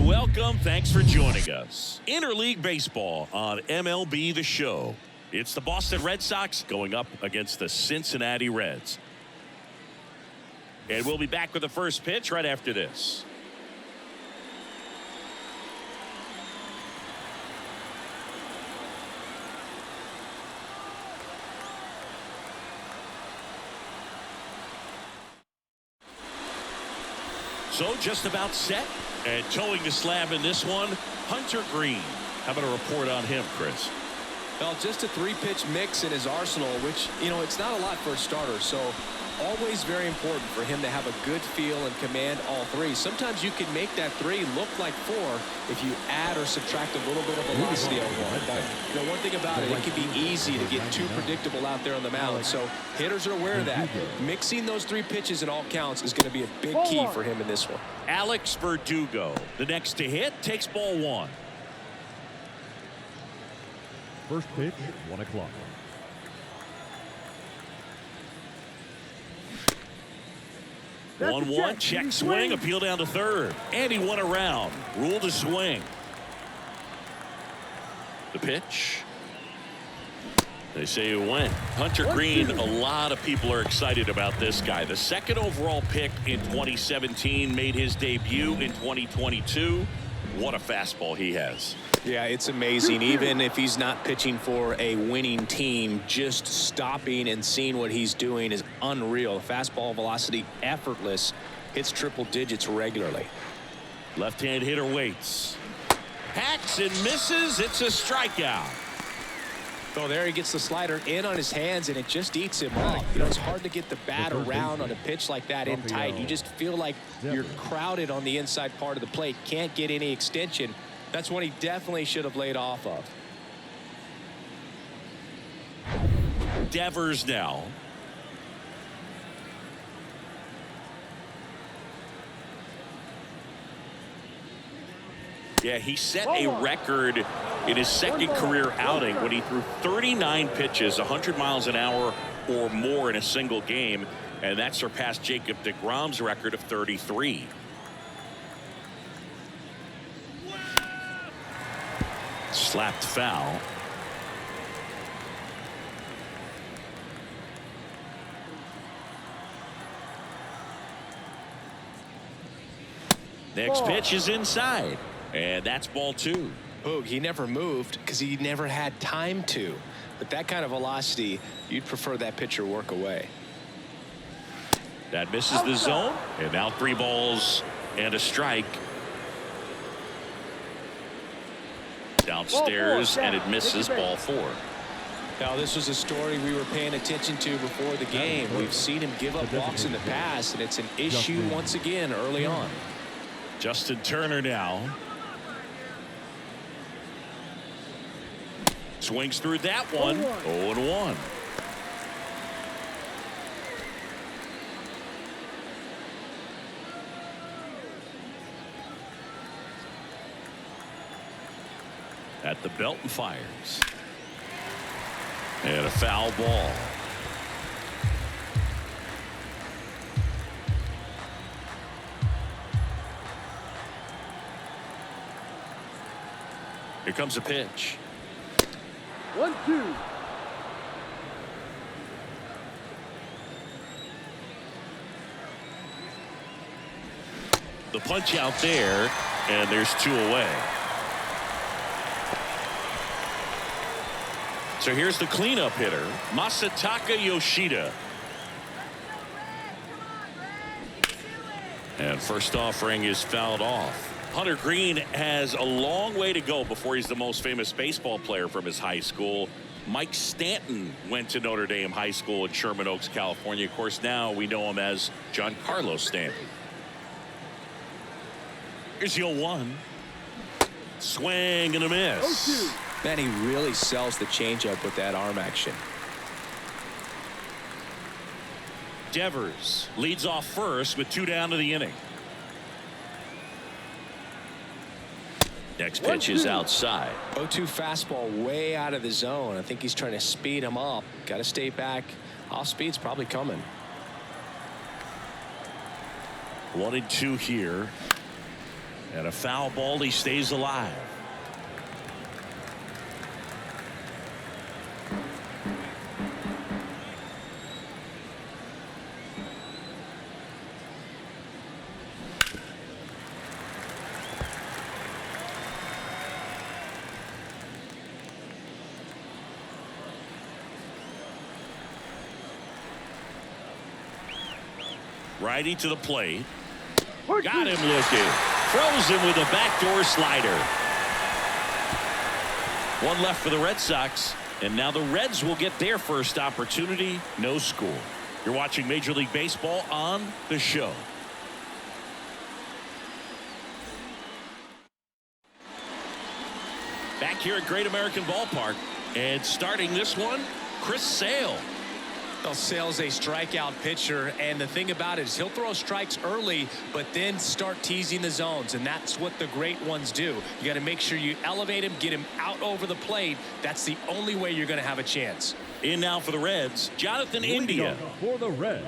welcome. Thanks for joining us. Interleague Baseball on MLB The Show. It's the Boston Red Sox going up against the Cincinnati Reds. And we'll be back with the first pitch right after this. So just about set and towing the slab in this one, Hunter Green. How about a report on him, Chris? Well, just a three-pitch mix in his arsenal, which, you know, it's not a lot for a starter. So always very important for him to have a good feel and command all three. Sometimes you can make that three look like four if you add or subtract a little bit of velocity on one. But, you know, one thing about it, it can be easy to get too predictable out there on the mound. So hitters are aware of that. Mixing those three pitches in all counts is going to be a big key for him in this one. Alex Verdugo, the next to hit, takes ball one. First pitch, 1 o'clock. That's 1-1, check swing, appeal down to third. And he won around. Rule to swing. The pitch. They say it went. Hunter Green, a lot of people are excited about this guy. The second overall pick in 2017, made his debut in 2022. What a fastball he has. Yeah, it's amazing. Even if he's not pitching for a winning team, just stopping and seeing what he's doing is unreal. Fastball velocity, effortless, hits triple digits regularly. Left-hand hitter waits. Hacks and misses. It's a strikeout. Oh, there he gets the slider in on his hands, and it just eats him up. You know, it's hard to get the bat around on a pitch like that in tight. You just feel like you're crowded on the inside part of the plate. Can't get any extension. That's one he definitely should have laid off of. Devers now. Yeah, he set a record in his second career outing when he threw 39 pitches, 100 miles an hour or more in a single game, and that surpassed Jacob deGrom's record of 33. Slapped foul. Next pitch is inside, and that's ball two. Boog, he never moved because he never had time to. But that kind of velocity, you'd prefer that pitcher work away. That misses the zone, and now 3 balls and a strike. Downstairs, and it misses ball 4. Now, this was a story we were paying attention to before the game. We've seen him give up walks in the past, and it's an issue once again early on. Justin Turner now. Swings through that one. 0-1. At the belt and fires. And a foul ball. Here comes a pitch. 1-2. The punch out there, and there's 2 away. So here's the cleanup hitter, Masataka Yoshida. And first offering is fouled off. Hunter Green has a long way to go before he's the most famous baseball player from his high school. Mike Stanton went to Notre Dame High School in Sherman Oaks, California. Of course, now we know him as Giancarlo Stanton. Here's 0-1. Swing and a miss. Man, he really sells the changeup with that arm action. Devers leads off first with 2 down to the inning. Next pitch is outside. 0-2 fastball way out of the zone. I think he's trying to speed him up. Got to stay back. Off speed's probably coming. 1-2 here. And a foul ball, he stays alive. Righty to the plate. Got him looking. Throws him with a backdoor slider. One left for the Red Sox. And now the Reds will get their first opportunity. No score. You're watching Major League Baseball on the show. Back here at Great American Ballpark. And starting this one, Chris Sale. Well, Sale's a strikeout pitcher, and the thing about it is he'll throw strikes early, but then start teasing the zones, and that's what the great ones do. You got to make sure you elevate him, get him out over the plate. That's the only way you're going to have a chance. In now for the Reds, Jonathan India. For the Reds.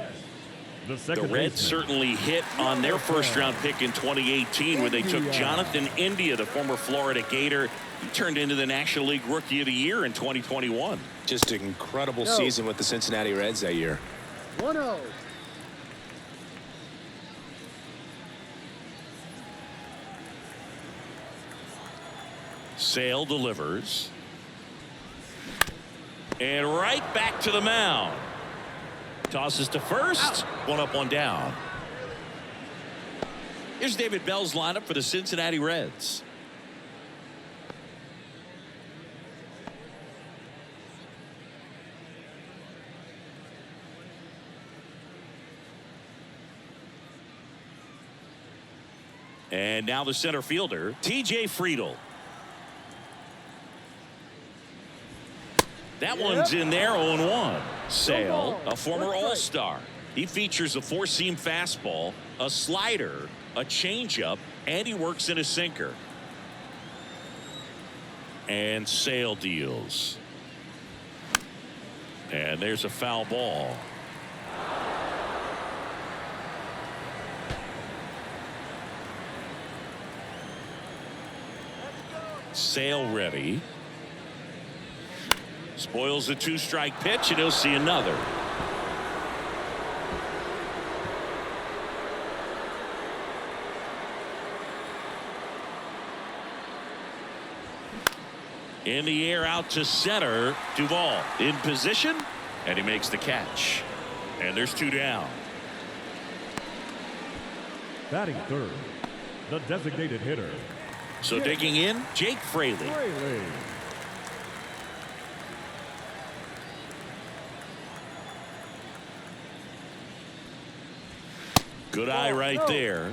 The Reds certainly hit on their first-round pick in 2018 when they took Jonathan India, the former Florida Gator. He turned into the National League Rookie of the Year in 2021. Just an incredible season with the Cincinnati Reds that year. 1-0. Sale delivers. And right back to the mound. Tosses to first. One up, one down. Here's David Bell's lineup for the Cincinnati Reds. And now the center fielder, T.J. Friedl. That one's in there, 0-1. Sale, a former All-Star. He features a four-seam fastball, a slider, a changeup, and he works in a sinker. And Sale deals. And there's a foul ball. Sale ready. Spoils a two-strike pitch, and he'll see another. In the air out to center. Duvall in position, and he makes the catch. And there's two down. Batting third, the designated hitter. So digging in, Jake Fraley. Good eye right there.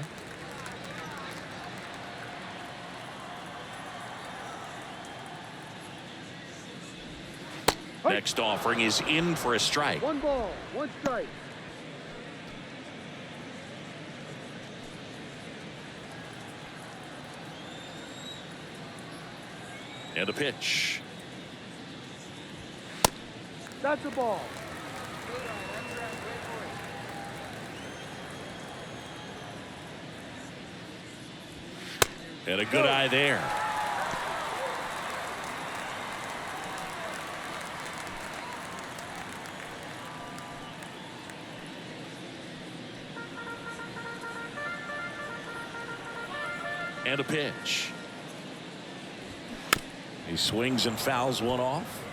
Next offering is in for a strike. 1 ball, 1 strike. And a pitch. That's a ball. And a good eye there. And a pitch. He swings and fouls one off.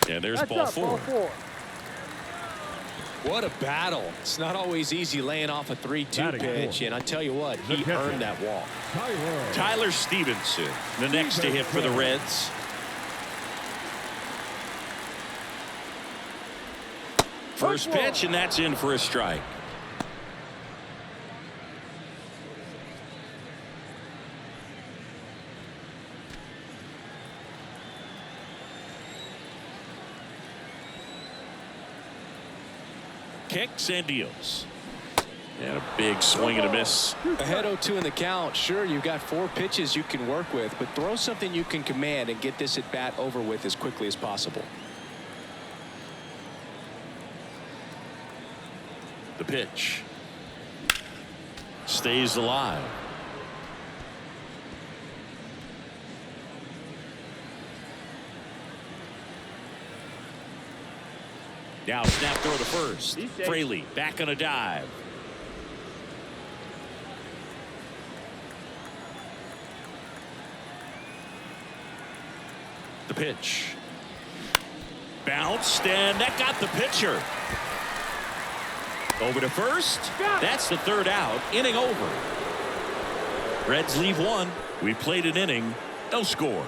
And there's ball four. What a battle. It's not always easy laying off a 3-2 pitch, and I tell you what, he earned that walk. Tyler Stevenson, the next to hit for the Reds. First pitch, and that's in for a strike. Kicks and deals. And a big swing and a miss. Ahead 0-2 in the count. Sure, you've got 4 pitches you can work with, but throw something you can command and get this at bat over with as quickly as possible. The pitch stays alive. Now snap throw to first. Fraley back on a dive. The pitch. Bounced, and that got the pitcher. Over to first. That's the 3rd out. Inning over. Reds leave 1. We played an inning. No score.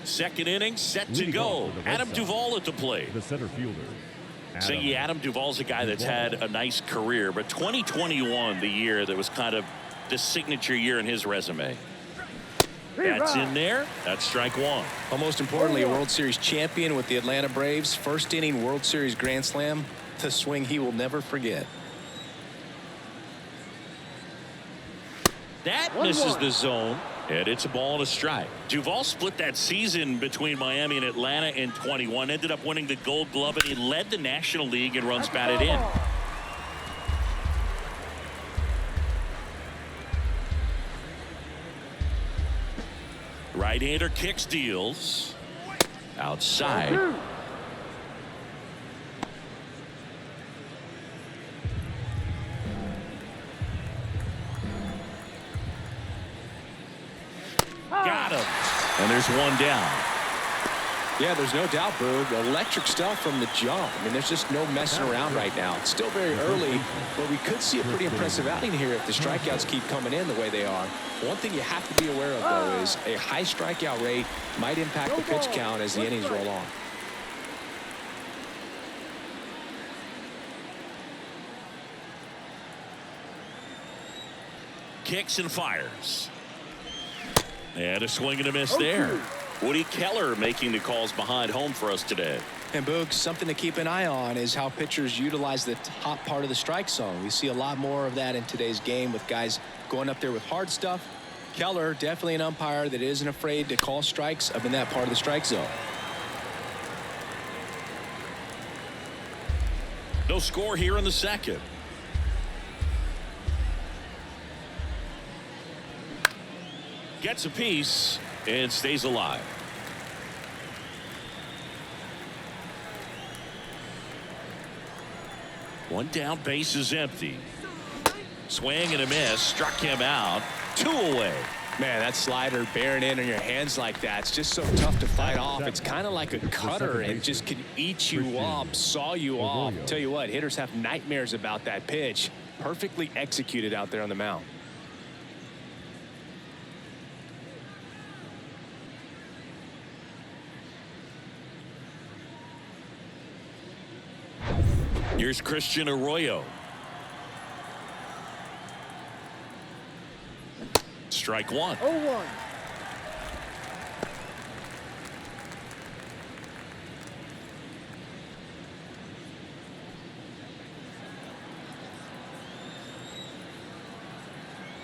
Second inning set to go. Adam Duvall at the plate. The center fielder. Adam Duvall's a guy that's had a nice career, but 2021, the year that was kind of the signature year in his resume. That's in there. That's strike 1. Well, most importantly, a World Series champion with the Atlanta Braves. First inning World Series Grand Slam. The swing he will never forget. That misses the zone, and it's a ball and a strike. Duvall split that season between Miami and Atlanta in 21, ended up winning the Gold Glove, and he led the National League in runs batted in. Right-hander kicks, deals. Outside. Got him. And there's 1 down. Yeah, there's no doubt, Boog. Electric stuff from the jump. I mean, there's just no messing around right now. It's still very early, but we could see a pretty impressive outing here if the strikeouts keep coming in the way they are. One thing you have to be aware of, though, is a high strikeout rate might impact the pitch count as the innings roll on. Kicks and fires. And a swing and a miss there. Woody Keller making the calls behind home for us today. And Boog, something to keep an eye on is how pitchers utilize the top part of the strike zone. We see a lot more of that in today's game with guys going up there with hard stuff. Keller, definitely an umpire that isn't afraid to call strikes up in that part of the strike zone. No score here in the second. Gets a piece and stays alive. One down, base is empty. Swing and a miss, struck him out. 2 away. Man, that slider bearing in on your hands like that, it's just so tough to fight off. It's kind of like a cutter and just can eat you up, saw you off. Tell you what, hitters have nightmares about that pitch. Perfectly executed out there on the mound. Here's Christian Arroyo. Strike 1. 0-1.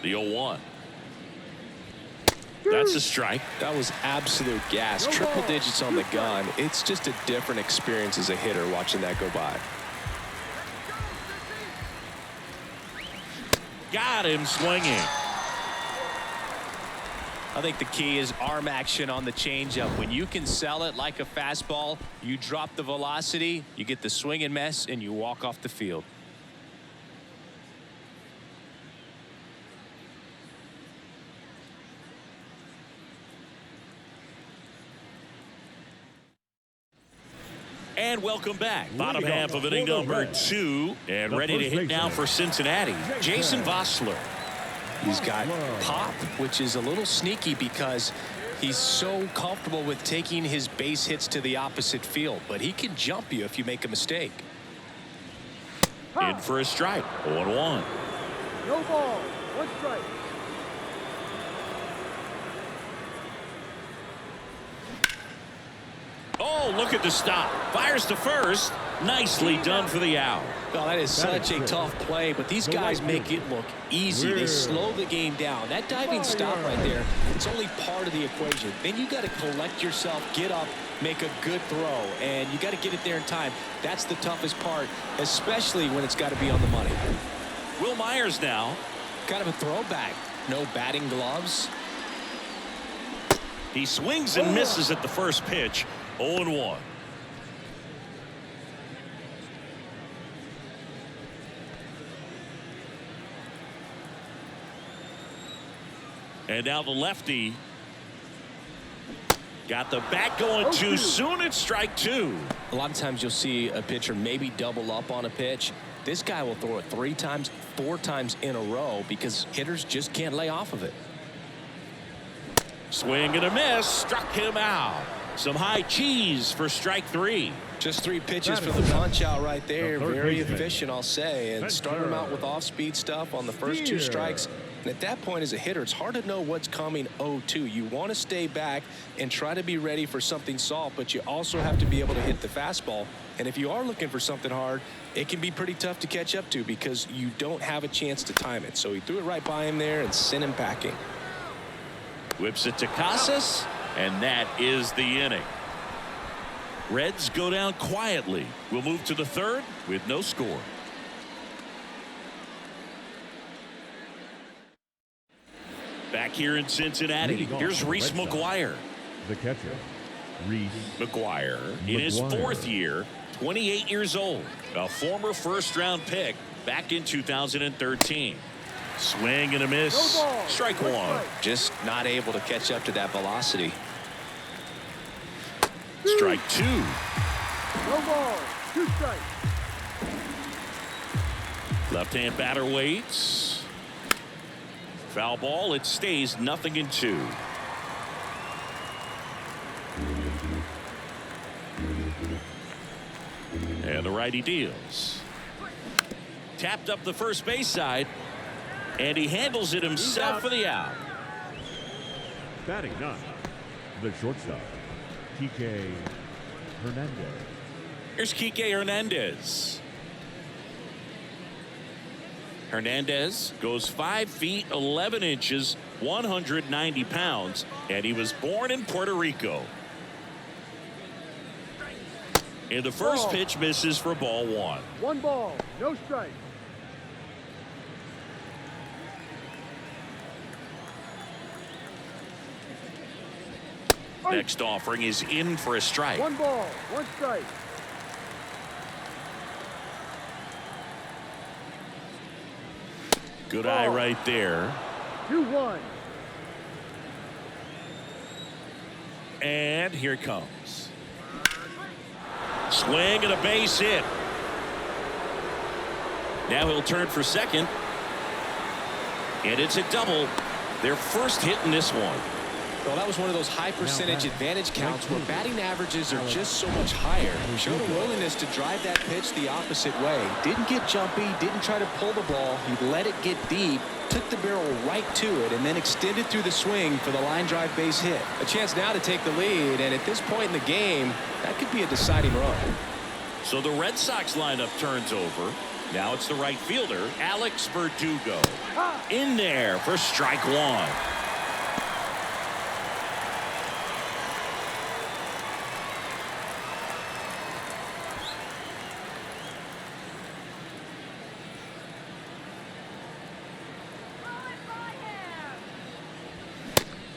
The 0-1. That's a strike. That was absolute gas. Triple digits on the gun. It's just a different experience as a hitter watching that go by. Got him swinging. I think the key is arm action on the changeup. When you can sell it like a fastball, you drop the velocity, you get the swing and miss, and you walk off the field. And welcome back. Bottom half of inning number 2. And ready to hit now for Cincinnati, Jason Vossler. He's got pop, which is a little sneaky because he's so comfortable with taking his base hits to the opposite field. But he can jump you if you make a mistake. In for a strike. 0-1. No ball. 1 strike. Oh, look at the stop. Fires to first. Nicely done for the out. Well, that is such a tough play, but these guys make it look easy. They slow the game down. That diving stop right there, it's only part of the equation. Then you got to collect yourself, get up, make a good throw, and you got to get it there in time. That's the toughest part, especially when it's got to be on the money. Will Myers now. Kind of a throwback. No batting gloves. He swings and misses at the first pitch. 0-1. And now the lefty got the bat going too soon. It's strike two. A lot of times you'll see a pitcher maybe double up on a pitch. This guy will throw it 3 times, 4 times in a row because hitters just can't lay off of it. Swing and a miss. Struck him out. Some high cheese for strike 3. Just 3 pitches for the punch out right there. Very efficient, I'll say. And starting him out with off-speed stuff on the first 2 strikes. And at that point as a hitter, it's hard to know what's coming 0-2. You want to stay back and try to be ready for something soft, but you also have to be able to hit the fastball. And if you are looking for something hard, it can be pretty tough to catch up to because you don't have a chance to time it. So he threw it right by him there and sent him packing. Whips it to Casas, and that is the inning. Reds go down quietly. We'll move to the 3rd with no score. Back here in Cincinnati, here's Reese McGuire. The catcher, Reese McGuire in his 4th year, 28 years old, a former first-round pick back in 2013. Swing and a miss. Strike 1. Just not able to catch up to that velocity. Strike 2. No ball. 2 strikes. Left-hand batter waits. Foul ball. It stays 0-2. And the righty deals. Tapped up the first base side. And he handles it himself for the out. batting 9, the shortstop, Kike Hernandez. Here's Kike Hernandez. Hernandez goes 5 feet 11 inches, 190 pounds, and he was born in Puerto Rico. And the first pitch misses for ball 1. 1 ball, no strike. Next offering is in for a strike. 1 ball, 1 strike. Good eye right there. 2-1. And here it comes. Swing and a base hit. Now he'll turn for second. And it's a double. Their first hit in this one. Well, that was one of those high percentage advantage counts where batting averages are just so much higher. Showed a willingness to drive that pitch the opposite way. Didn't get jumpy, didn't try to pull the ball. He let it get deep, took the barrel right to it, and then extended through the swing for the line drive base hit. A chance now to take the lead, and at this point in the game, that could be a deciding run. So the Red Sox lineup turns over. Now it's the right fielder, Alex Verdugo. In there for strike 1.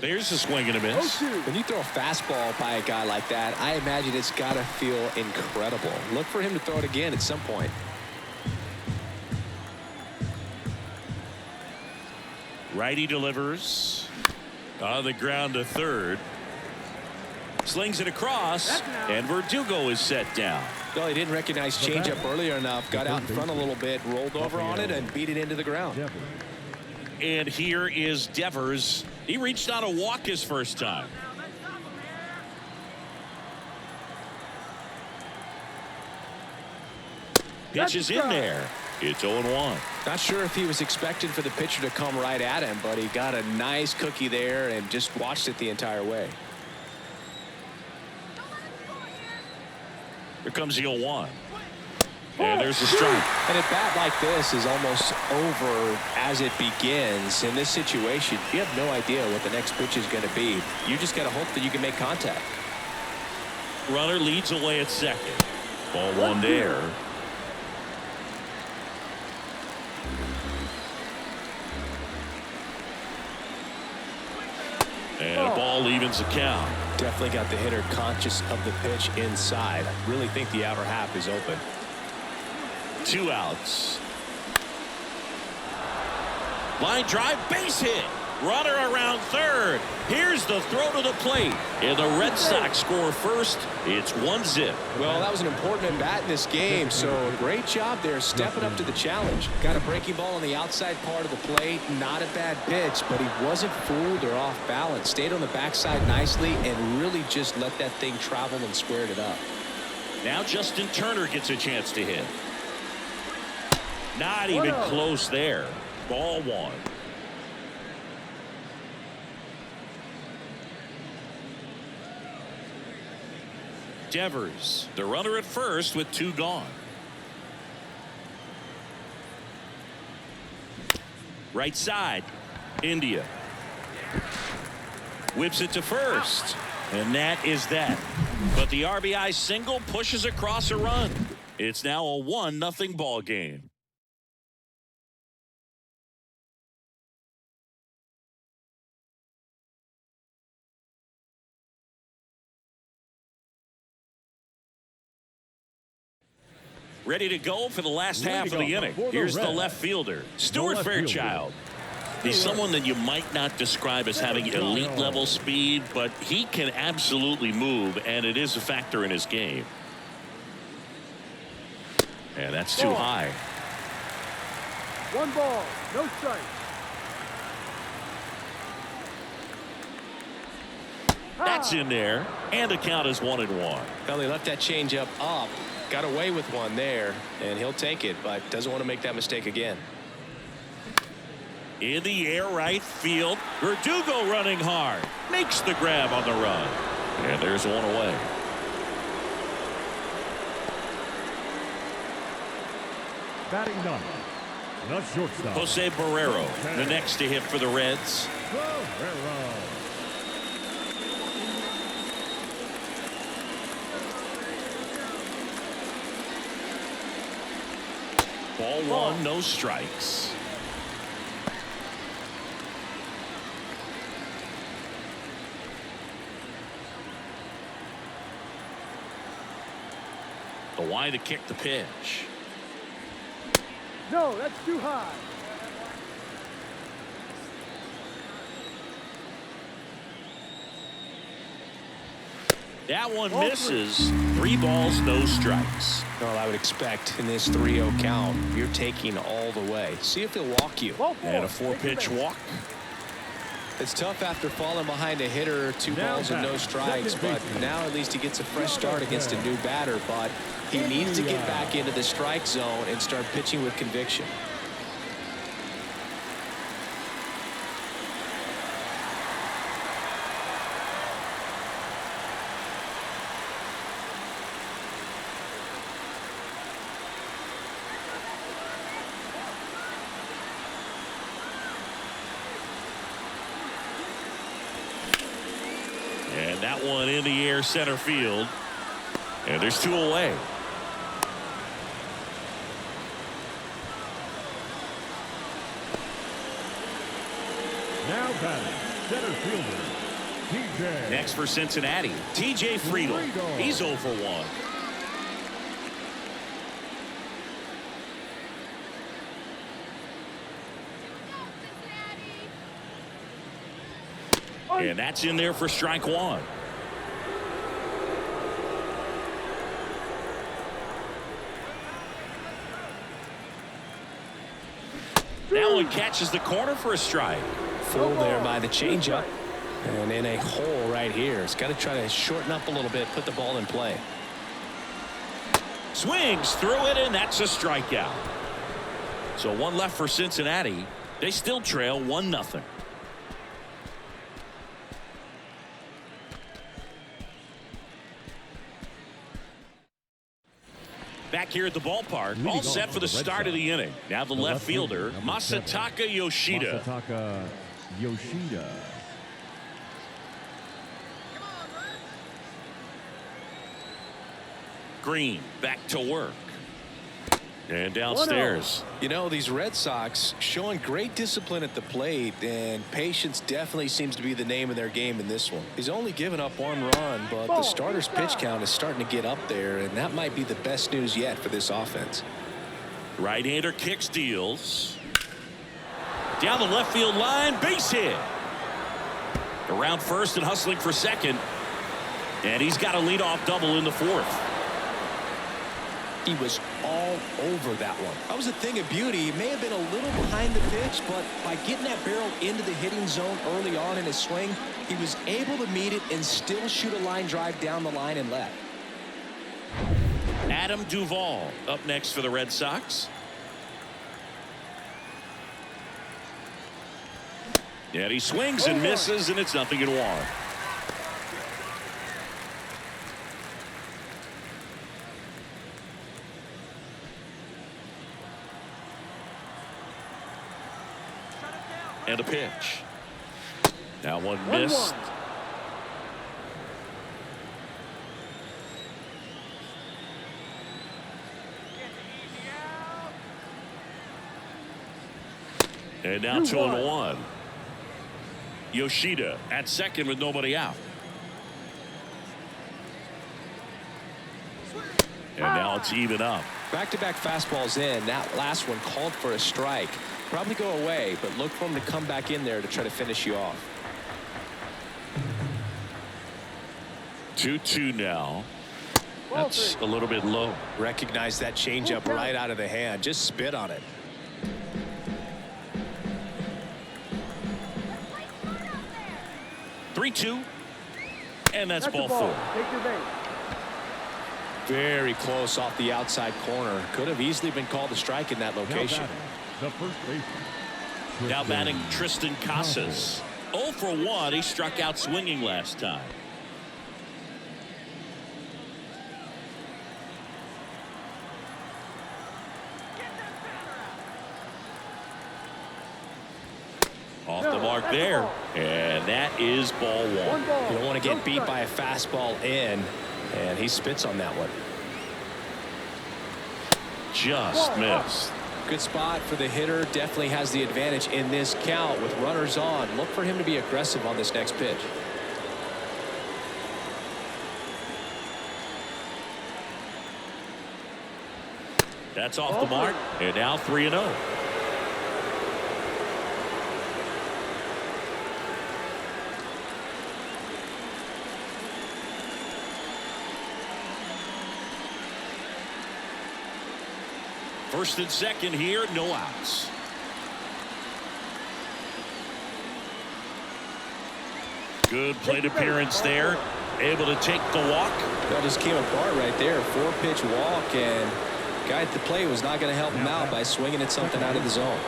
There's a swing and a miss. When you throw a fastball by a guy like that, I imagine it's got to feel incredible. Look for him to throw it again at some point. Righty delivers on the ground to third. Slings it across, and Verdugo is set down. Well, he didn't recognize changeup earlier enough. Got out in front a little bit, rolled over on it, and beat it into the ground. And here is Devers. He reached on a walk his first time. Pitch is in there. It's 0-1. Not sure if he was expecting for the pitcher to come right at him, but he got a nice cookie there and just watched it the entire way. Here comes the 0-1. And there's the strike. And a bat like this is almost over as it begins. In this situation, you have no idea what the next pitch is going to be. You just got to hope that you can make contact. Runner leads away at second. Ball one there. And a ball evens the count. Definitely got the hitter conscious of the pitch inside. Really think the outer half is open. 2 outs. Line drive, base hit. Runner around third. Here's the throw to the plate. And the Red Sox score first. It's 1-0. Well, that was an important at bat in this game, so great job there stepping up to the challenge. Got a breaking ball on the outside part of the plate. Not a bad pitch, but he wasn't fooled or off balance. Stayed on the backside nicely and really just let that thing travel and squared it up. Now Justin Turner gets a chance to hit. Not even close there. Ball one. Devers, the runner at first with 2 gone. Right side, India. Whips it to first. And that is that. But the RBI single pushes across a run. It's now a 1-0 ball game. Ready to go for the last half of the inning. Here's the left fielder, Stuart Fairchild. He's someone that you might not describe as having elite level speed, but he can absolutely move, and it is a factor in his game. And that's too high. 1 ball, no strike. That's in there, and the count is 1-1. Well, he left that changeup up. Got away with one there, and he'll take it, but doesn't want to make that mistake again. In the air right field, Verdugo running hard. Makes the grab on the run. And there's one away. Batting ninth, the shortstop, Jose Barrero, the next to hit for the Reds. Barrero. Ball one, no strikes. The wide to kick the pitch. No, that's too high. That one misses. 3 balls, no strikes. Well, I would expect in this 3-0 count, you're taking all the way. See if he'll walk you. And a 4-pitch walk. It's tough after falling behind a hitter, 2 balls and no strikes, but now at least he gets a fresh start against a new batter, but he needs to get back into the strike zone and start pitching with conviction. And that one in the air center field. And there's 2 away. Now batting, center fielder, TJ. Next for Cincinnati, TJ Friedel. He's 0 for 1. And that's in there for strike 1. That one catches the corner for a strike. Full there by the changeup. And in a hole right here. It's got to try to shorten up a little bit, put the ball in play. Swings through it, and that's a strikeout. So 1 left for Cincinnati. They still trail 1-0. here at the ballpark, all set for the start of the inning. Now the left fielder, Masataka Yoshida. Masataka Yoshida. Green back to work. And downstairs. You know, these Red Sox showing great discipline at the plate, and patience definitely seems to be the name of their game in this one. He's only given up 1 run, but the starter's pitch count is starting to get up there, and that might be the best news yet for this offense. Right-hander kicks, deals. Down the left field line, base hit. Around first and hustling for second. And he's got a leadoff double in the 4th. He was all over that one. That was a thing of beauty. He may have been a little behind the pitch, but by getting that barrel into the hitting zone early on in his swing, he was able to meet it and still shoot a line drive down the line and left. Adam Duvall up next for the Red Sox. And he swings and misses, and it's 0-1. And a pitch. Now one missed. And now 2-1. Yoshida at second with nobody out. And now it's even up. Back-to-back fastballs in. That last one called for a strike. Probably go away, but look for him to come back in there to try to finish you off. 2-2 now. That's a little bit low. Recognize that changeup right out of the hand. Just spit on it. Three-two, and that's ball 4. Take your base. Very close off the outside corner. Could have easily been called a strike in that location. The first baseman. Now batting Tristan Casas. 0 for 1. He struck out swinging last time. Off the mark there, and that is ball 1. You don't want to get beat by a fastball in, and he spits on that one. Just missed. Good spot for the hitter. Definitely has the advantage in this count with runners on. Look for him to be aggressive on this next pitch. That's off the mark, and now 3-0. First and second here, no outs. Good plate appearance there. Able to take the walk. That just came apart right there. 4-pitch walk, and guy at the plate was not going to help him out by swinging at something out of the zone.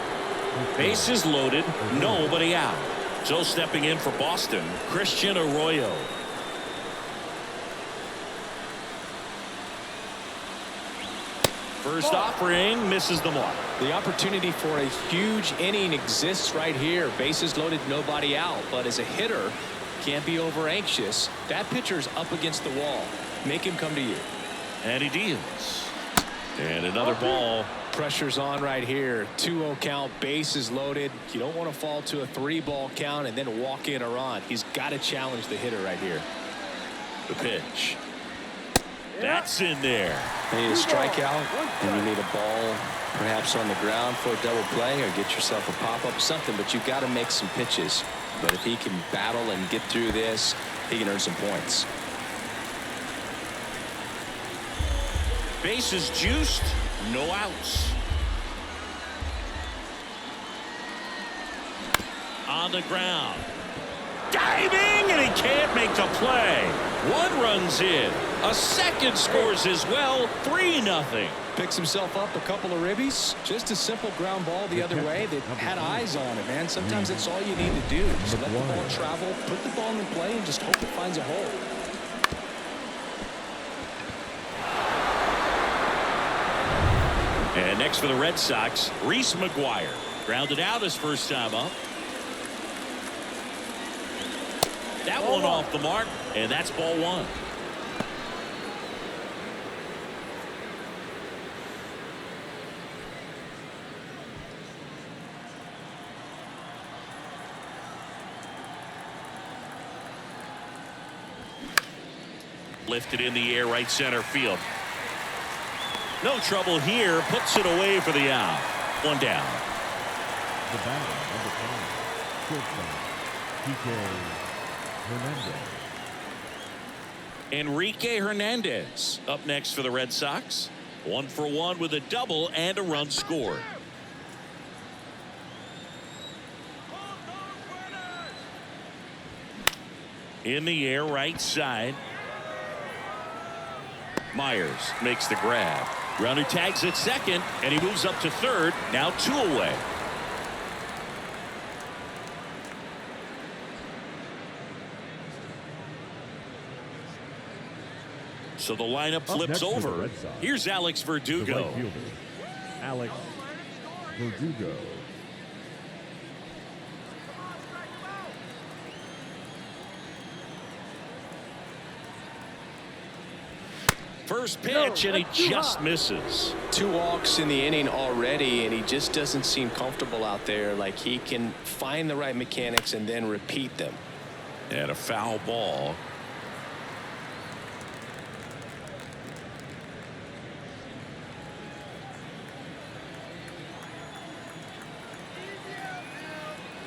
Bases loaded, nobody out. So stepping in for Boston, Christian Arroyo. First offering misses the mark. The opportunity for a huge inning exists right here. Bases loaded, nobody out. But as a hitter, can't be over anxious. That pitcher's up against the wall. Make him come to you. And he deals. And another ball. Pressure's on right here. 2-0 count, bases loaded. You don't want to fall to a 3-ball count and then walk in or run. He's got to challenge the hitter right here. The pitch. That's in there. You need a strikeout, and you need a ball perhaps on the ground for a double play, or get yourself a pop-up, something, but you've got to make some pitches. But if he can battle and get through this, he can earn some points. Bases juiced, no outs. On the ground. Diving, and he can't make the play. 1 run's in. A second scores as well. 3-0. Picks himself up a couple of ribbies. Just a simple ground ball the other way that had eyes on it, man. Sometimes that's all you need to do. Just let the ball travel, put the ball in play, and just hope it finds a hole. next for the Red Sox, Reese McGuire. Grounded out his first time up. That one off the mark, and that's ball one. Lifted in the air, right center field. No trouble here. Puts it away for the out. One down. The batter, number 5, shortstop, Enrique Hernandez up next for the Red Sox. 1 for 1 with a double and a run scored. In the air, right side. Myers makes the grab. Runner tags at second, and he moves up to third. Now 2 away. So the lineup flips over. Here's Alex Verdugo. right fielder, Alex Verdugo. First pitch, and he just misses. 2 walks in the inning already, and he just doesn't seem comfortable out there. Like he can find the right mechanics and then repeat them. And a foul ball.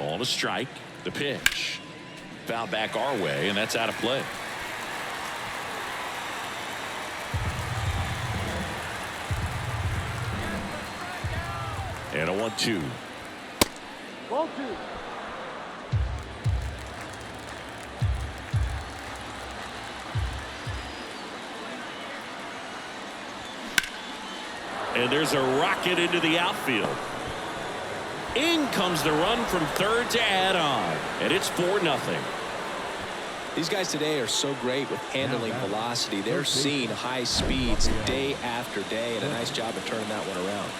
On a strike. The pitch. Foul back our way, and that's out of play. And a 1-2. Ball 2. And there's a rocket into the outfield. In comes the run from third to add on. And it's 4-0. These guys today are so great with handling velocity. They're seeing high speeds day after day, and a nice job of turning that one around.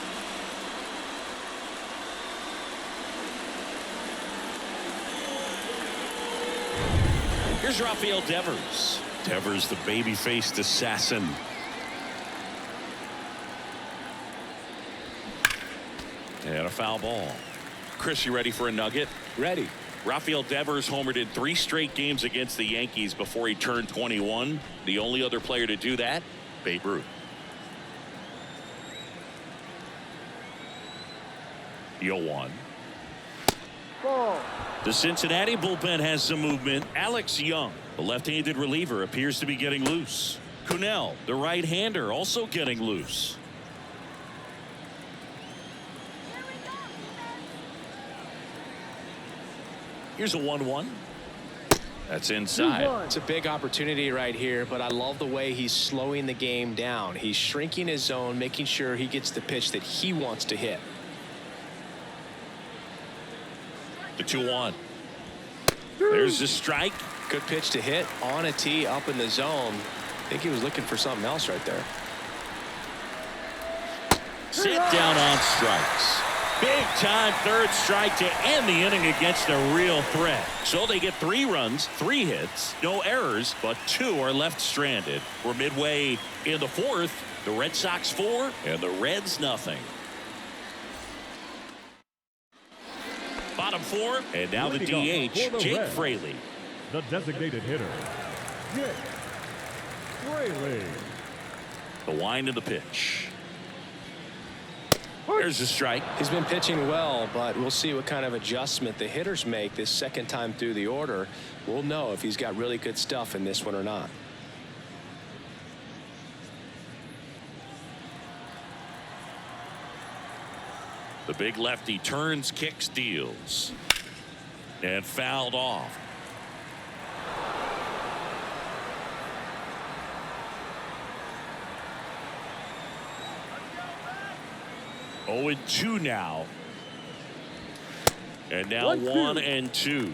Here's Rafael Devers. Devers, the baby-faced assassin. And a foul ball. Chris, you ready for a nugget? Ready. Rafael Devers homered in 3 straight games against the Yankees before he turned 21. The only other player to do that, Babe Ruth. The 0-1. Ball. The Cincinnati bullpen has some movement. Alex Young, the left-handed reliever, appears to be getting loose. Cunell, the right-hander, also getting loose. Here's a 1-1. That's inside. It's a big opportunity right here, but I love the way he's slowing the game down. He's shrinking his zone, making sure he gets the pitch that he wants to hit. The 2-1. There's the strike. Good pitch to hit on a tee up in the zone. I think he was looking for something else right there. Sit down on strikes. Big time third strike to end the inning against a real threat. So they get 3 runs, 3 hits, no errors, but 2 are left stranded. We're midway in the 4th. The Red Sox 4 and the Reds nothing. Bottom 4, and now the DH, Jake Fraley. The designated hitter, Jake Fraley. The wind of the pitch. There's a strike. He's been pitching well, but we'll see what kind of adjustment the hitters make this second time through the order. We'll know if he's got really good stuff in this one or not. The big lefty turns, kicks, deals, and fouled off. Oh, and 2 now. And now 1 and 2.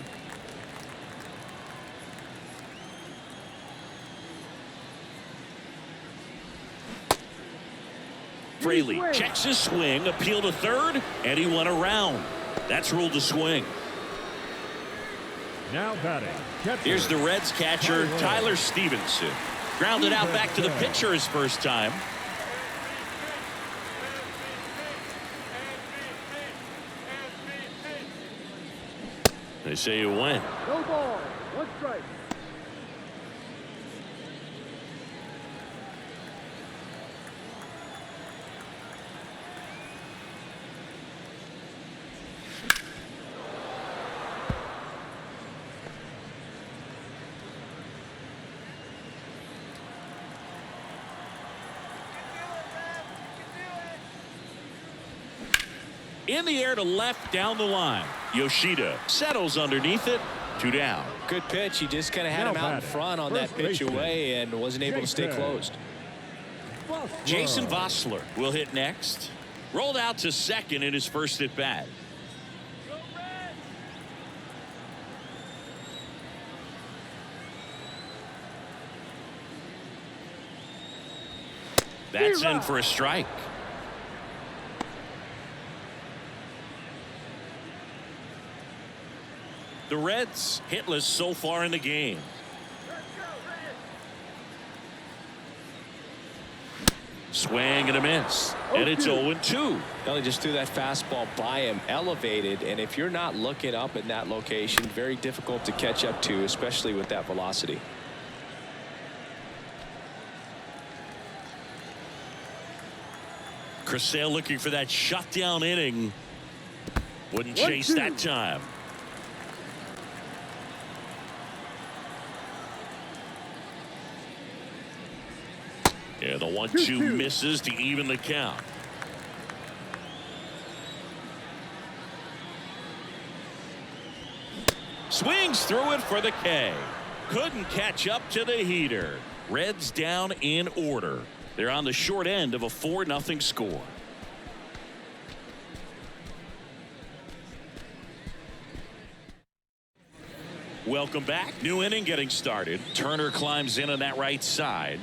Fraley checks his swing, appeal to third, and he went around. That's ruled a swing. Now batting. Catcher. Here's the Reds catcher, Tyler Stevenson. Grounded out back to the pitcher his first time. They say you win. No ball. One strike. In the air to left down the line. Yoshida settles underneath it. 2 down. Good pitch. He just kind of had him out in front on that pitch away and wasn't able to stay closed. Jason Vossler will hit next. Rolled out to second in his first at bat. That's in for a strike. The Reds hitless so far in the game. Swing and a miss. And it's 0-2. Well, he just threw that fastball by him, elevated, and if you're not looking up in that location, very difficult to catch up to, especially with that velocity. Chris Sale looking for that shutdown inning. Wouldn't chase that time. Yeah, the 1-2 misses to even the count. Swings through it for the K. Couldn't catch up to the heater. Reds down in order. They're on the short end of a 4-0 score. Welcome back. New inning getting started. Turner climbs in on that right side.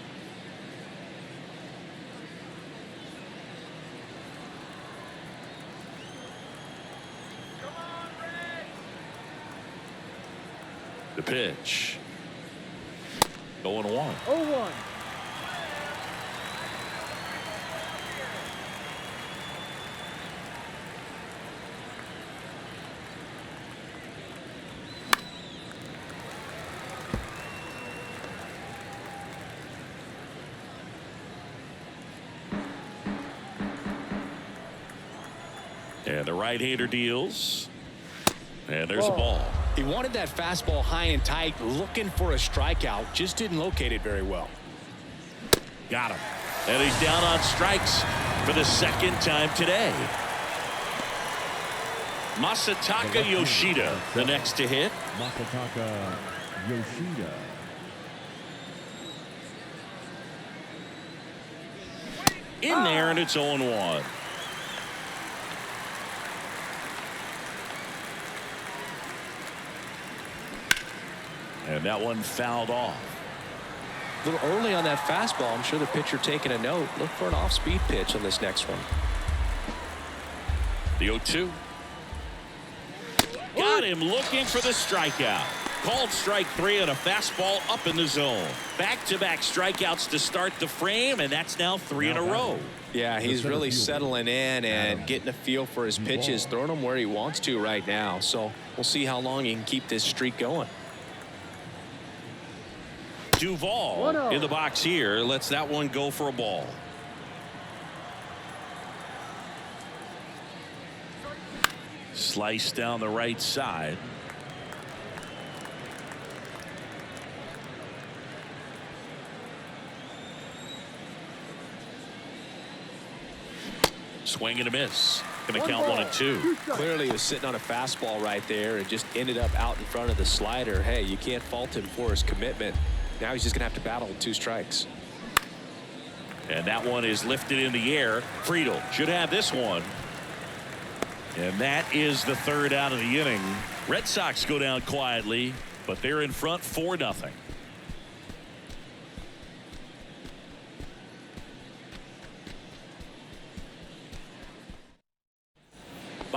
The pitch. 0-1. 0-1. And the right-hander deals. And there's a ball. He wanted that fastball high and tight, looking for a strikeout. Just didn't locate it very well. Got him. And he's down on strikes for the second time today. Masataka Yoshida, the next to hit. Masataka Yoshida. In there, and it's 0-1. And that one fouled off. A little early on that fastball. I'm sure the pitcher taking a note. Look for an off-speed pitch on this next one. The 0-2. Got him looking for the strikeout. Called strike 3 on a fastball up in the zone. Back-to-back strikeouts to start the frame, and that's now 3 in a row. Yeah, he's really settling in and getting a feel for his pitches, throwing them where he wants to right now. So we'll see how long he can keep this streak going. Duvall in the box here lets that one go for a ball. Slice down the right side. Swing and a miss. Going to count 1-2. Clearly he was sitting on a fastball right there and just ended up out in front of the slider. Hey, you can't fault him for his commitment. Now he's just going to have to battle with 2 strikes. And that one is lifted in the air. Friedel should have this one. And that is the 3rd out of the inning. Red Sox go down quietly, but they're in front 4-0.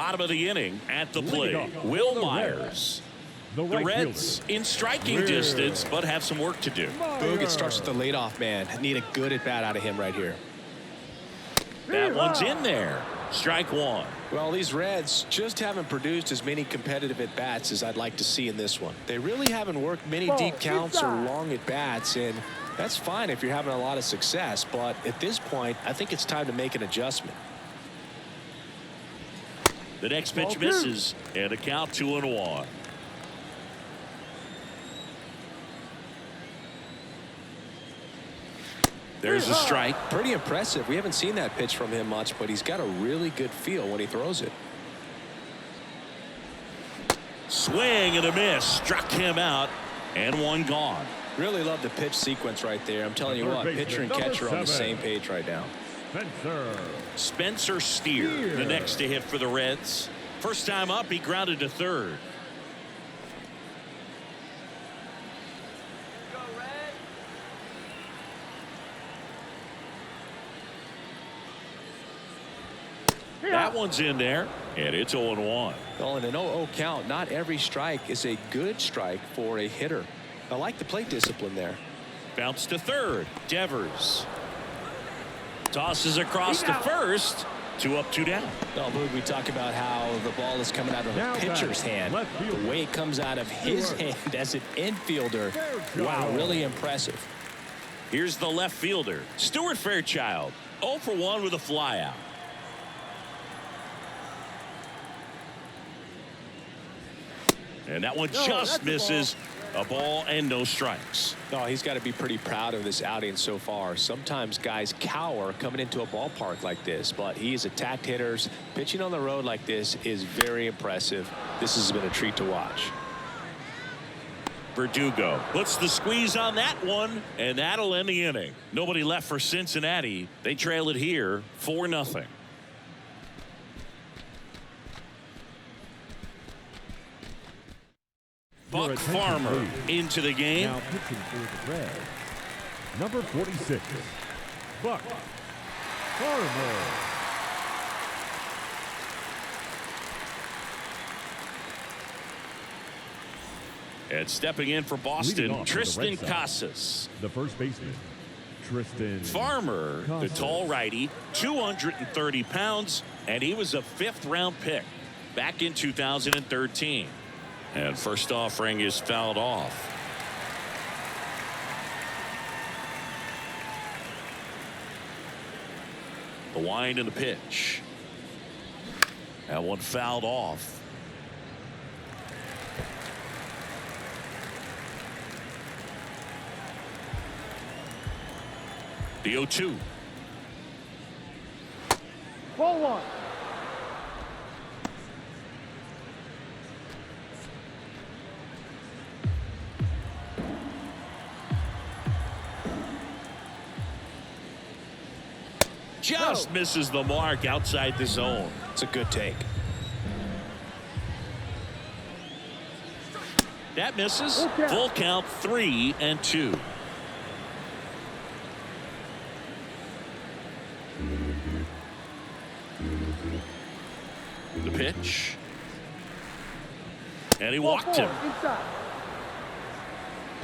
Bottom of the inning at the Leading plate, off Will for the Myers. The The right Reds fielder. in striking distance, but have some work to do. Boog, it starts with the leadoff man. Need a good at-bat out of him right here. That one's in there. Strike one. Well, these Reds just haven't produced as many competitive at-bats as I'd like to see in this one. They really haven't worked many deep counts or long at-bats, and that's fine if you're having a lot of success, but at this point, I think it's time to make an adjustment. The next pitch misses, and a count 2-1. There's a strike. Pretty impressive. We haven't seen that pitch from him much, but he's got a really good feel when he throws it. Swing and a miss. Struck him out, and one gone. Really love the pitch sequence right there. I'm telling you what, pitcher and catcher on the same page right now. Spencer Steer, the next to hit for the Reds. First time up, he grounded to third. That one's in there, and it's 0-1. Well, in an 0-0 count, not every strike is a good strike for a hitter. I like the plate discipline there. Bounce to third. Devers tosses across to first. 2 up, 2 down. Well, Boog, we talk about how the ball is coming out of a pitcher's hand. The way it comes out of his hand as an infielder. Wow, really impressive. Here's the left fielder, Stuart Fairchild. 0 for 1 with a flyout. And that one just misses. A ball and no strikes. Oh, he's got to be pretty proud of this outing so far. Sometimes guys cower coming into a ballpark like this, but he's attacked hitters. Pitching on the road like this is very impressive. This has been a treat to watch. Verdugo puts the squeeze on that one, and that'll end the inning. Nobody left for Cincinnati. They trail it here 4-0. Buck Farmer into the game. Now pitching for the Reds, number 46, Buck Farmer. And stepping in for Boston, Tristan Casas. The first baseman, Tristan Farmer, the tall righty, 230 pounds, and he was a 5th-round pick back in 2013. And first offering is fouled off. The wind and the pitch. That one fouled off. The 0-2. Ball 1. Just misses the mark outside the zone. It's a good take. That misses. Full count, 3-2. The pitch. And he walked him.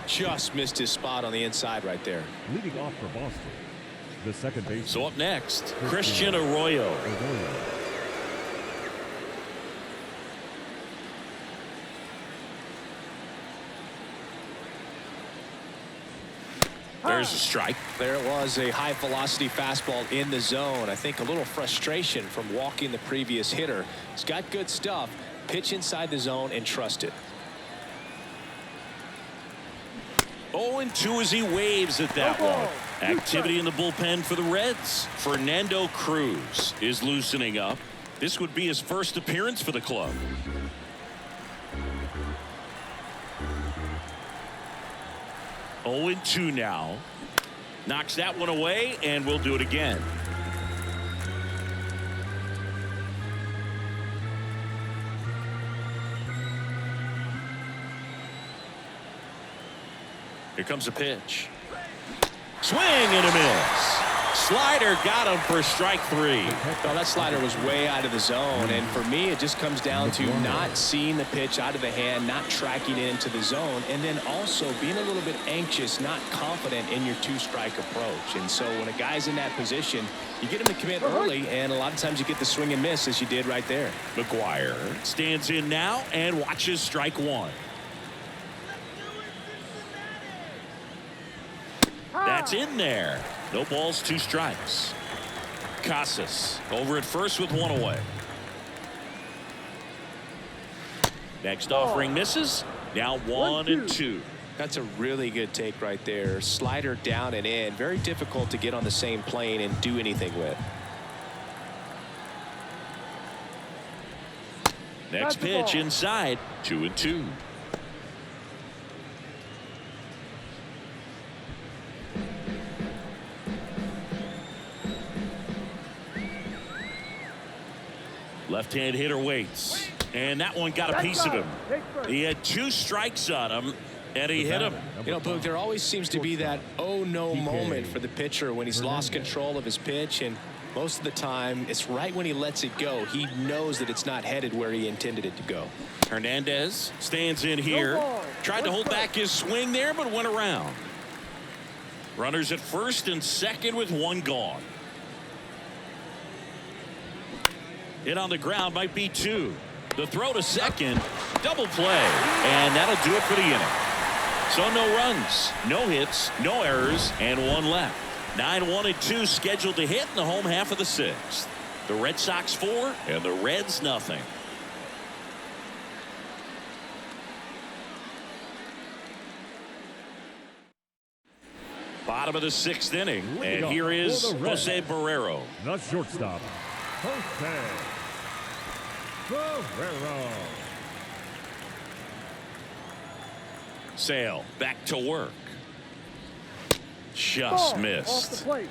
Just missed his spot on the inside right there. Leading off for Boston, the second baseman. So up next, Christian Arroyo. There's a strike. There it was, a high velocity fastball in the zone. I think a little frustration from walking the previous hitter. He's got good stuff. Pitch inside the zone and trust it. 0-2 as he waves at that one. Activity in the bullpen for the Reds. Fernando Cruz is loosening up. This would be his first appearance for the club. Oh, 0-2 now. Knocks that one away, and we'll do it again. Here comes a pitch. Swing and a miss. Slider got him for strike 3. Well, that slider was way out of the zone, and for me, it just comes down to not seeing the pitch out of the hand, not tracking it into the zone, and then also being a little bit anxious, not confident in your two-strike approach. And so when a guy's in that position, you get him to commit early, and a lot of times you get the swing and miss, as you did right there. McGuire stands in now and watches strike 1. That's in there. No balls, 2 strikes. Casas over at first with 1 away. Next offering misses. Now 1 and 2. That's a really good take right there. Slider down and in. Very difficult to get on the same plane and do anything with. Next pitch inside. 2 and 2. Left-hand hitter waits, and that one got a piece of him. He had 2 strikes on him, and he hit him. You know, Boog, there always seems to be that oh no moment for the pitcher when he's lost control of his pitch, and most of the time it's right when he lets it go. He knows that it's not headed where he intended it to go. Hernandez stands in here, tried to hold back his swing there, but went around. Runners at first and second with 1 gone. Hit on the ground might be 2. The throw to second, double play, and that'll do it for the inning. So no runs, no hits, no errors, and 1 left. 9-1 and 2 scheduled to hit in the home half of the 6th. The Red Sox 4 and the Reds nothing. Bottom of the 6th inning, and here is Jose Barrero. The shortstop, Jose Barrero. Sale back to work. Just missed. Off the plate.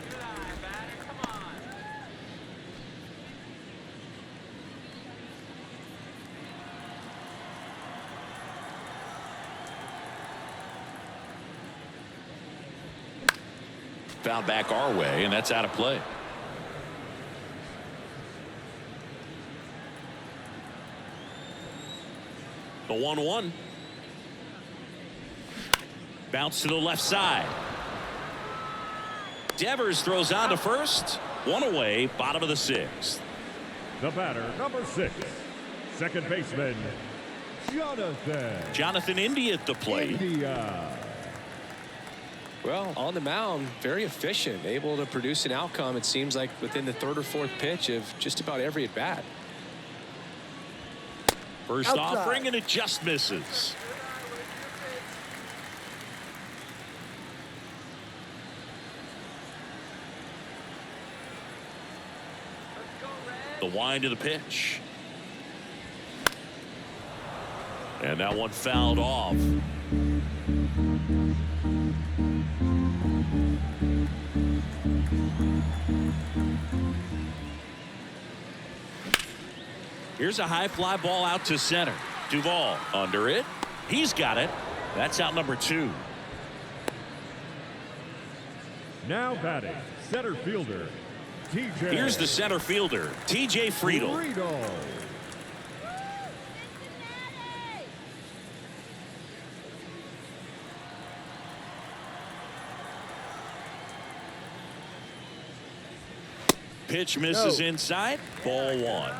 Found back our way, and that's out of play. The 1-1. Bounce to the left side. Devers throws on to first. 1 away, bottom of the 6th. The batter, number 6, second baseman, Jonathan India at the plate. Well, on the mound, very efficient, able to produce an outcome, it seems like, within the 3rd or 4th pitch of just about every at bat. First offering, and it just misses. The wind of the pitch. And that one fouled off. Here's a high fly ball out to center. Duvall under it. He's got it. That's out number 2. Now batting, center fielder, TJ. Here's the center fielder, TJ Friedel. Pitch misses inside. Ball 1.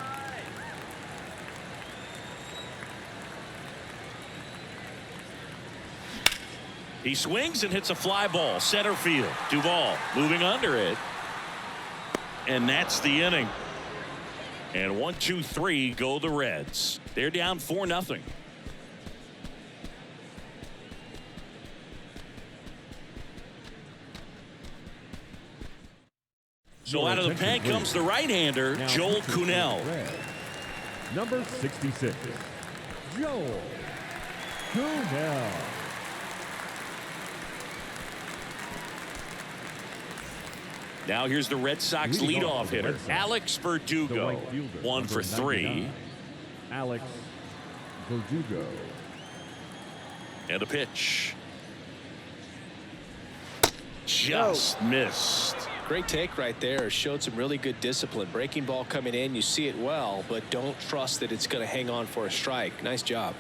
He swings and hits a fly ball center field. Duvall moving under it. And that's the inning. And 1, 2, 3 go the Reds. They're down 4-0. So out of the pen comes the right-hander, Joel Kuhnel. Number 66, Joel Kuhnel. Now here's the Red Sox leadoff hitter, Alex Verdugo. 1 for 3. Alex Verdugo. And a pitch. Just missed. Great take right there. Showed some really good discipline. Breaking ball coming in, you see it well, but don't trust that it's going to hang on for a strike. Nice job.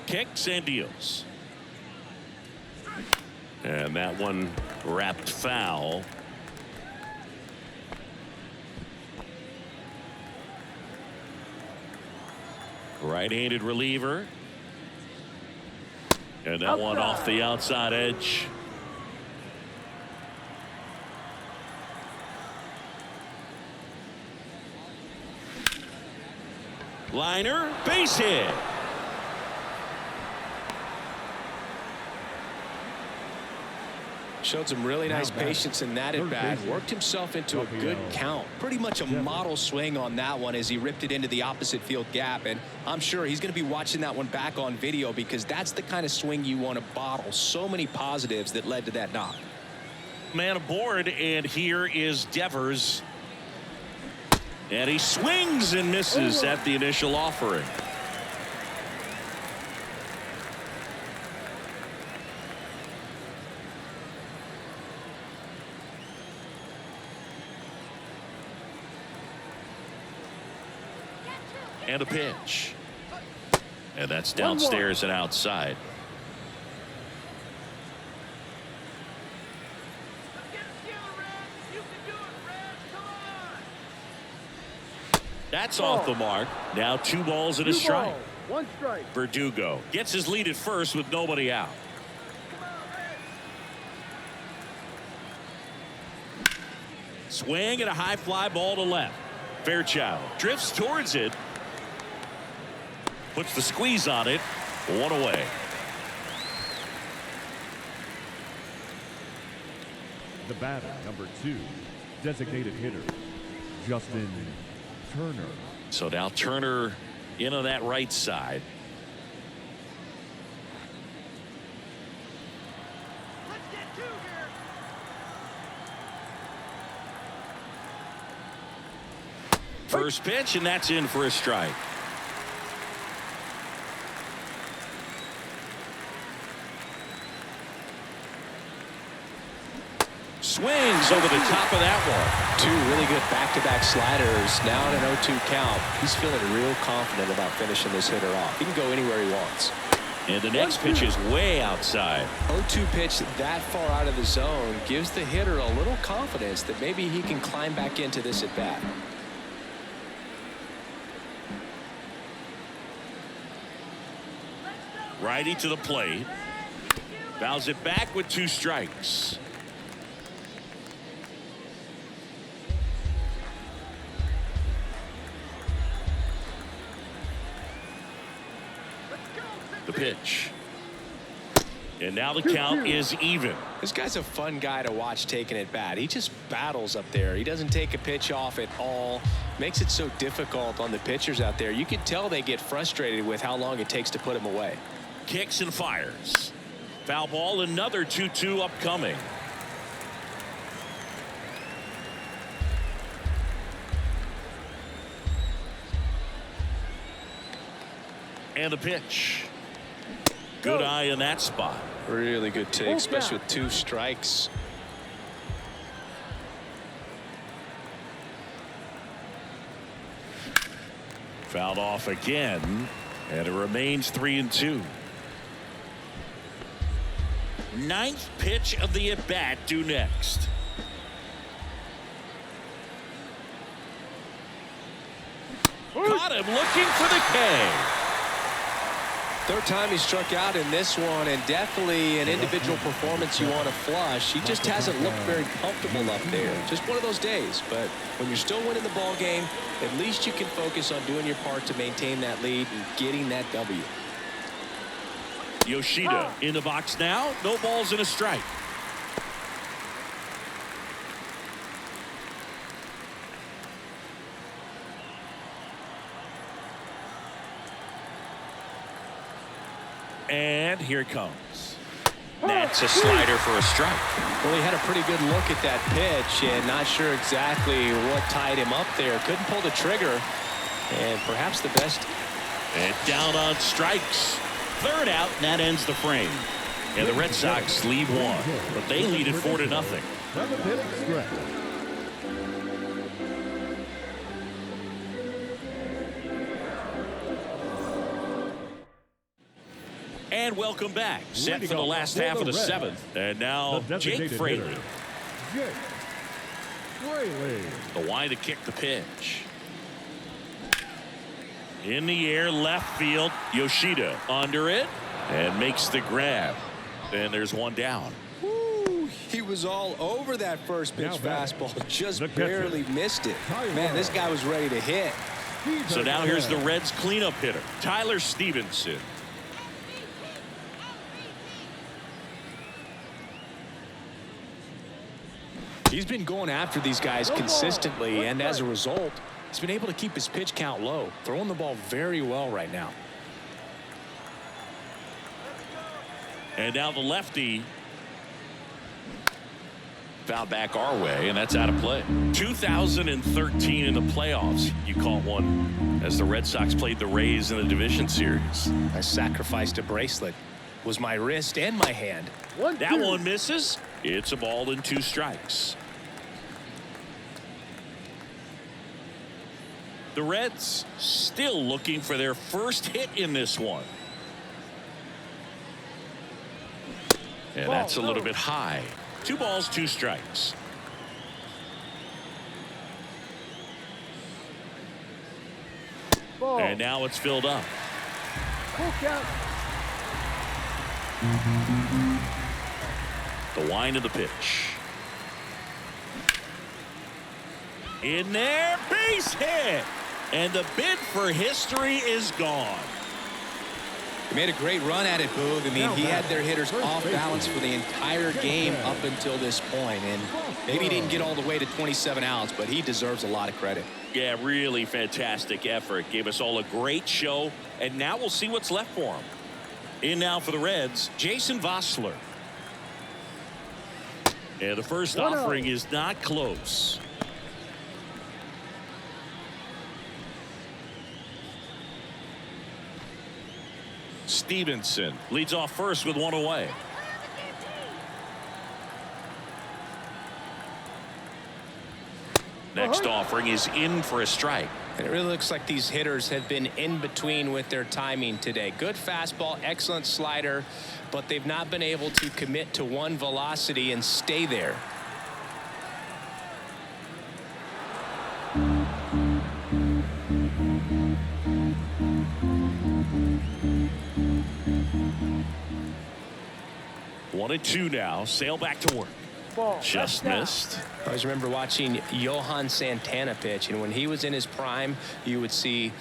Kicks and deals. And that one wrapped foul. Right-handed reliever. And that one off the outside edge. Liner, base hit. Showed some really nice patience in that at bat. Worked himself into a good count. Pretty much a model swing on that one as he ripped it into the opposite field gap. And I'm sure he's going to be watching that one back on video because that's the kind of swing you want to bottle. So many positives that led to that knock. Man aboard, and here is Devers. And he swings and misses at the initial offering. And a pitch. And that's downstairs and outside. That's off the mark. Now 2 balls and a strike. 1 strike. Verdugo gets his lead at first with nobody out. Swing and a high fly ball to left. Fairchild drifts towards it. Puts the squeeze on it. 1 away. The batter, number 2, designated hitter, Justin Turner. So now Turner in on that right side. First pitch, and that's in for a strike. Swings over the top of that one. 2 really good back-to-back sliders. Now in an 0-2 count. He's feeling real confident about finishing this hitter off. He can go anywhere he wants. And the next pitch is way outside. 0-2 pitch that far out of the zone gives the hitter a little confidence that maybe he can climb back into this at bat. Righty to the plate. Fouls it back with 2 strikes. The pitch. And now the count is even. This guy's a fun guy to watch taking at bat. He just battles up there. He doesn't take a pitch off at all. Makes it so difficult on the pitchers out there. You can tell they get frustrated with how long it takes to put him away. Kicks and fires. Foul ball, another 2-2 upcoming. And the pitch. Good eye in that spot. Really good take, especially with 2 strikes. Fouled off again, and it remains 3-2. 9th pitch of the at-bat due next. Caught him looking for the K. 3rd time he struck out in this one, and definitely an individual performance you want to flush. He just hasn't looked very comfortable up there. Just one of those days. But when you're still winning the ball game, at least you can focus on doing your part to maintain that lead and getting that W. Yoshida in the box now. No balls and a strike. And here it comes. That's a slider for a strike. Well, he had a pretty good look at that pitch and not sure exactly what tied him up there. Couldn't pull the trigger. And perhaps the best. And down on strikes. 3rd out, and that ends the frame. And the Red Sox lead 1, but they lead it 4-0. Seventh-inning stretch. And welcome back. Set for the last half of the seventh. And now Jake Fraley. Jake Fraley. The wind to kick the pitch. In the air, left field. Yoshida under it and makes the grab. And there's one down. Woo, he was all over that first pitch fastball. Just barely missed it. Man, this guy was ready to hit. So now here's the Reds cleanup hitter, Tyler Stevenson. He's been going after these guys consistently, and as a result, he's been able to keep his pitch count low, throwing the ball very well right now. And now the lefty. Foul back our way, and that's out of play. 2013 in the playoffs, you caught one as the Red Sox played the Rays in the division series. I sacrificed a bracelet. Was my wrist and my hand. That one misses. It's a ball and 2 strikes. The Reds still looking for their first hit in this one. And that's a little bit high. 2 balls, 2 strikes. And now it's filled up. The wind of the pitch. In there, base hit. And the bid for history is gone. He made a great run at it, Boog. I mean, he had their hitters off balance for the entire game up until this point. And maybe he didn't get all the way to 27 outs, but he deserves a lot of credit. Yeah, really fantastic effort. Gave us all a great show. And now we'll see what's left for him. In now for the Reds, Jason Vossler. And the first offering is not close. Stevenson leads off first with 1 away. Next offering is in for a strike. And it really looks like these hitters have been in between with their timing today. Good fastball, excellent slider, but they've not been able to commit to one velocity and stay there. One and 2 now. Sail back to work. Just missed. I always remember watching Johan Santana pitch, and when he was in his prime, you would see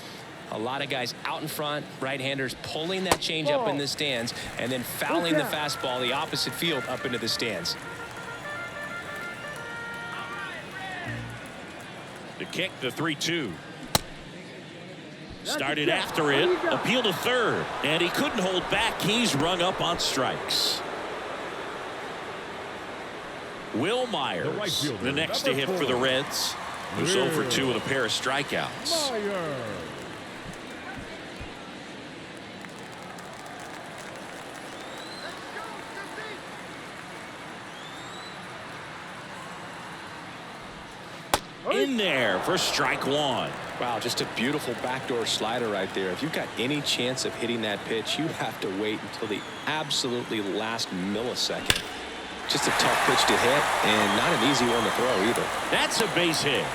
a lot of guys out in front, right-handers pulling that change up in the stands and then fouling the fastball the opposite field up into the stands. The kick, the 3-2. Started after it, appeal to third, and he couldn't hold back. He's rung up on strikes. Will Myers, the next to hit for the Reds, who's 0 for 2 with a pair of strikeouts. In there for strike 1. Wow, just a beautiful backdoor slider right there. If you've got any chance of hitting that pitch, you have to wait until the absolutely last millisecond. Just a tough pitch to hit and not an easy one to throw either. That's a base hit.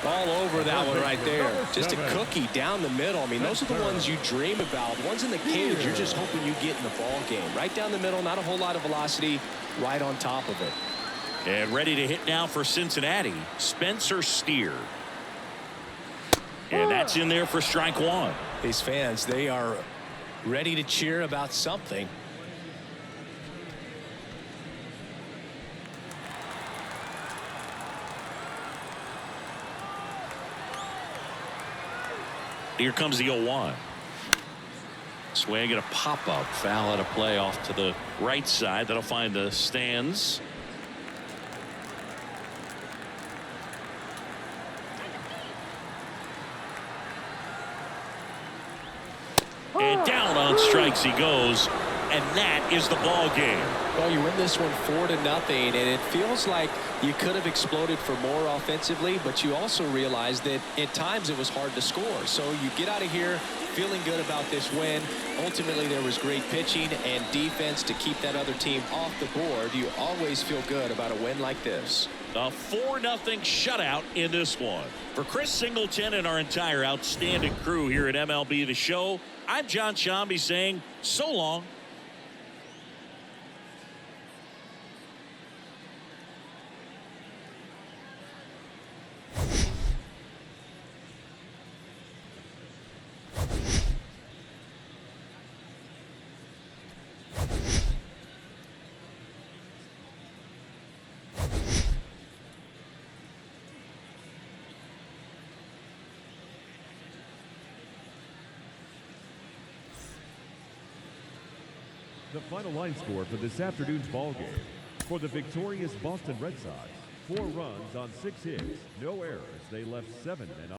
All over that one right there. Just a cookie down the middle. I mean, those are the ones you dream about. The ones in the cage, you're just hoping you get in the ball game. Right down the middle, not a whole lot of velocity, right on top of it. And ready to hit now for Cincinnati, Spencer Steer. And that's in there for strike 1. These fans, they are ready to cheer about something. Here comes the 0-1. Swing and a pop-up. Foul out of play off to the right side. That'll find the stands. And down on strikes he goes. and that is the ball game. Well, you win this one 4-0, and it feels like you could have exploded for more offensively, but you also realize that at times it was hard to score. So you get out of here feeling good about this win. Ultimately, there was great pitching and defense to keep that other team off the board. You always feel good about a win like this. A 4-0 shutout in this one. For Chris Singleton and our entire outstanding crew here at MLB The Show, I'm John Shambi saying so long. The final line score for this afternoon's ball game. For the victorious Boston Red Sox, 4 runs on 6 hits, no errors. They left 7 and